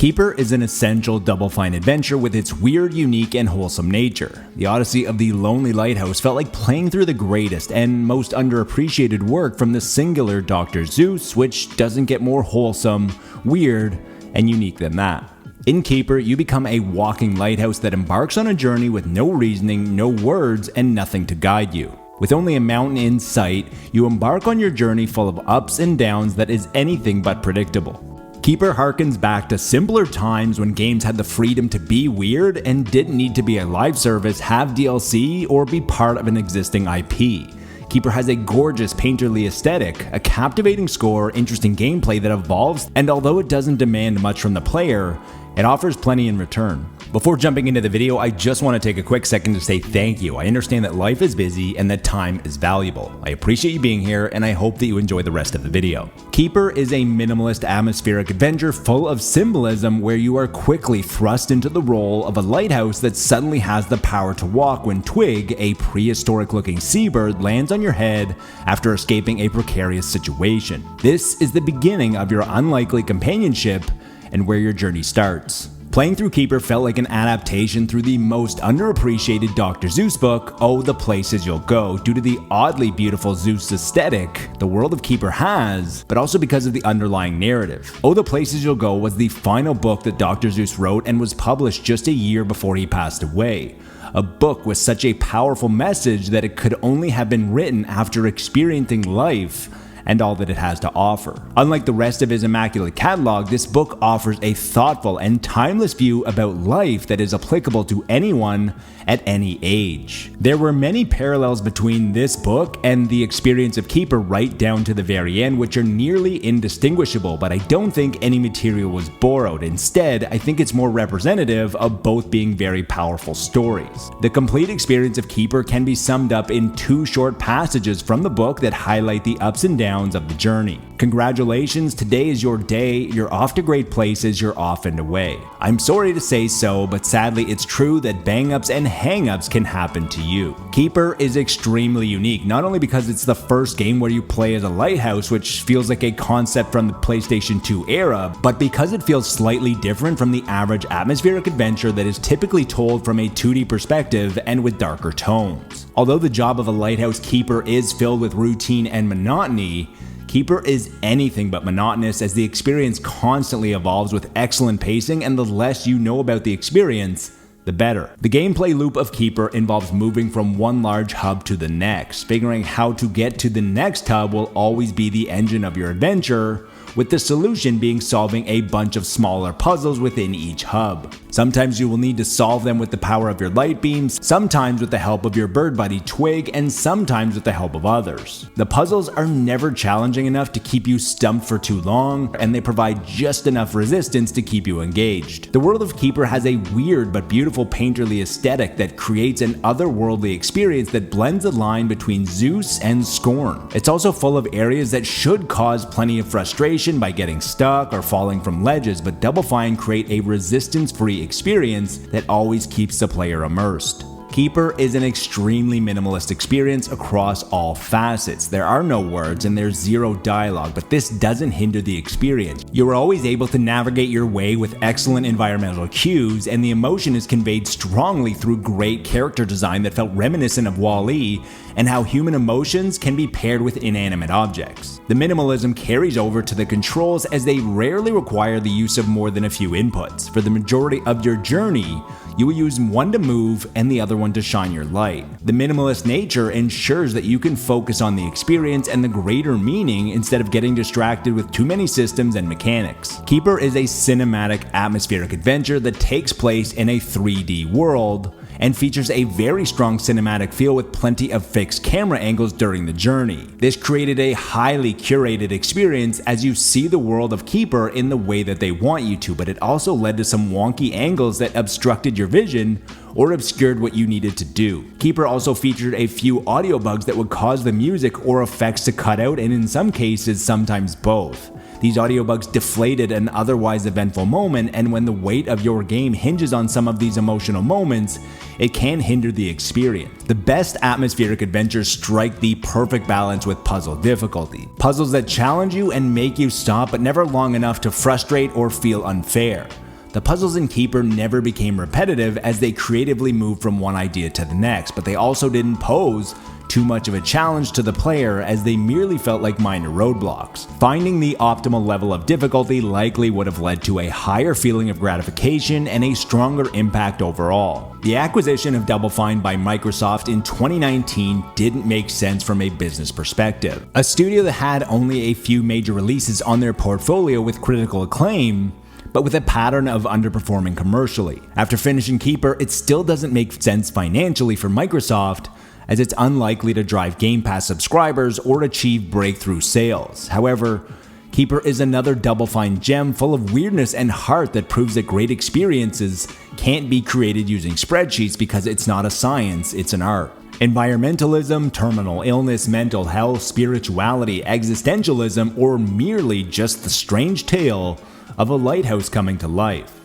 Keeper is an essential Double Fine adventure with its weird, unique, and wholesome nature. The Odyssey of the Lonely Lighthouse felt like playing through the greatest and most underappreciated work from the singular Dr Suess, which doesn't get more wholesome, weird, and unique than that. In Keeper, you become a walking lighthouse that embarks on a journey with no reasoning, no words, and nothing to guide you. With only a mountain in sight, you embark on your journey full of ups and downs that is anything but predictable. Keeper harkens back to simpler times when games had the freedom to be weird and didn't need to be a live service, have DLC, or be part of an existing IP. Keeper has a gorgeous painterly aesthetic, a captivating score, interesting gameplay that evolves, and although it doesn't demand much from the player, it offers plenty in return. Before jumping into the video, I just want to take a quick second to say thank you. I understand that life is busy and that time is valuable. I appreciate you being here, and I hope that you enjoy the rest of the video. Keeper is a minimalist atmospheric adventure full of symbolism where you are quickly thrust into the role of a lighthouse that suddenly has the power to walk when Twig, a prehistoric looking seabird, lands on your head after escaping a precarious situation. This is the beginning of your unlikely companionship and where your journey starts. Playing through Keeper felt like an adaptation through the most underappreciated Dr. Suess book, Oh, the Places You'll Go, due to the oddly beautiful Suess aesthetic the world of Keeper has, but also because of the underlying narrative. Oh, the Places You'll Go was the final book that Dr. Suess wrote and was published just a year before he passed away. A book with such a powerful message that it could only have been written after experiencing life and all that it has to offer. Unlike the rest of his immaculate catalog, this book offers a thoughtful and timeless view about life that is applicable to anyone at any age. There were many parallels between this book and the experience of Keeper right down to the very end, which are nearly indistinguishable, but I don't think any material was borrowed. Instead, I think it's more representative of both being very powerful stories. The complete experience of Keeper can be summed up in two short passages from the book that highlight the ups and downs of the journey. Congratulations, today is your day, you're off to great places, you're off and away. I'm sorry to say so, but sadly it's true that bang-ups and hang-ups can happen to you. Keeper is extremely unique, not only because it's the first game where you play as a lighthouse, which feels like a concept from the PlayStation 2 era, but because it feels slightly different from the average atmospheric adventure that is typically told from a 2D perspective and with darker tones. Although the job of a lighthouse keeper is filled with routine and monotony, Keeper is anything but monotonous as the experience constantly evolves with excellent pacing, and the less you know about the experience, the better. The gameplay loop of Keeper involves moving from one large hub to the next. Figuring how to get to the next hub will always be the engine of your adventure, with the solution being solving a bunch of smaller puzzles within each hub. Sometimes you will need to solve them with the power of your light beams, sometimes with the help of your bird buddy Twig, and sometimes with the help of others. The puzzles are never challenging enough to keep you stumped for too long, and they provide just enough resistance to keep you engaged. The world of Keeper has a weird but beautiful painterly aesthetic that creates an otherworldly experience that blends the line between Zeus and Scorn. It's also full of areas that should cause plenty of frustration by getting stuck or falling from ledges, but Double Fine create a resistance-free experience that always keeps the player immersed. Keeper is an extremely minimalist experience across all facets. There are no words and there's zero dialogue, but this doesn't hinder the experience. You're always able to navigate your way with excellent environmental cues, and the emotion is conveyed strongly through great character design that felt reminiscent of Wall-E and how human emotions can be paired with inanimate objects. The minimalism carries over to the controls as they rarely require the use of more than a few inputs. For the majority of your journey, you will use one to move and the other one to shine your light. The minimalist nature ensures that you can focus on the experience and the greater meaning instead of getting distracted with too many systems and mechanics. Keeper is a cinematic atmospheric adventure that takes place in a 3D world and features a very strong cinematic feel with plenty of fixed camera angles during the journey. This created a highly curated experience as you see the world of Keeper in the way that they want you to, but it also led to some wonky angles that obstructed your vision or obscured what you needed to do. Keeper also featured a few audio bugs that would cause the music or effects to cut out, and in some cases, sometimes both. These audio bugs deflated an otherwise eventful moment, and when the weight of your game hinges on some of these emotional moments, it can hinder the experience. The best atmospheric adventures strike the perfect balance with puzzle difficulty. Puzzles that challenge you and make you stop, but never long enough to frustrate or feel unfair. The puzzles in Keeper never became repetitive as they creatively moved from one idea to the next, but they also didn't pose too much of a challenge to the player as they merely felt like minor roadblocks. Finding the optimal level of difficulty likely would have led to a higher feeling of gratification and a stronger impact overall. The acquisition of Double Fine by Microsoft in 2019 didn't make sense from a business perspective. A studio that had only a few major releases on their portfolio with critical acclaim, but with a pattern of underperforming commercially. After finishing Keeper, it still doesn't make sense financially for Microsoft, as it's unlikely to drive Game Pass subscribers or achieve breakthrough sales. However, Keeper is another Double Fine gem full of weirdness and heart that proves that great experiences can't be created using spreadsheets because it's not a science, it's an art. Environmentalism, terminal illness, mental health, spirituality, existentialism, or merely just the strange tale of a lighthouse coming to life.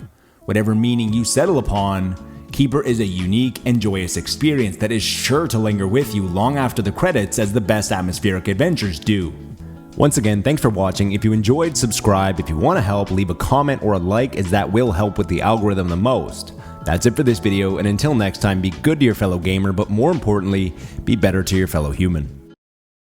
Whatever meaning you settle upon, Keeper is a unique and joyous experience that is sure to linger with you long after the credits, as the best atmospheric adventures do. Once again, thanks for watching. If you enjoyed, subscribe. If you want to help, leave a comment or a like, as that will help with the algorithm the most. That's it for this video, and until next time, be good to your fellow gamer, but more importantly, be better to your fellow human.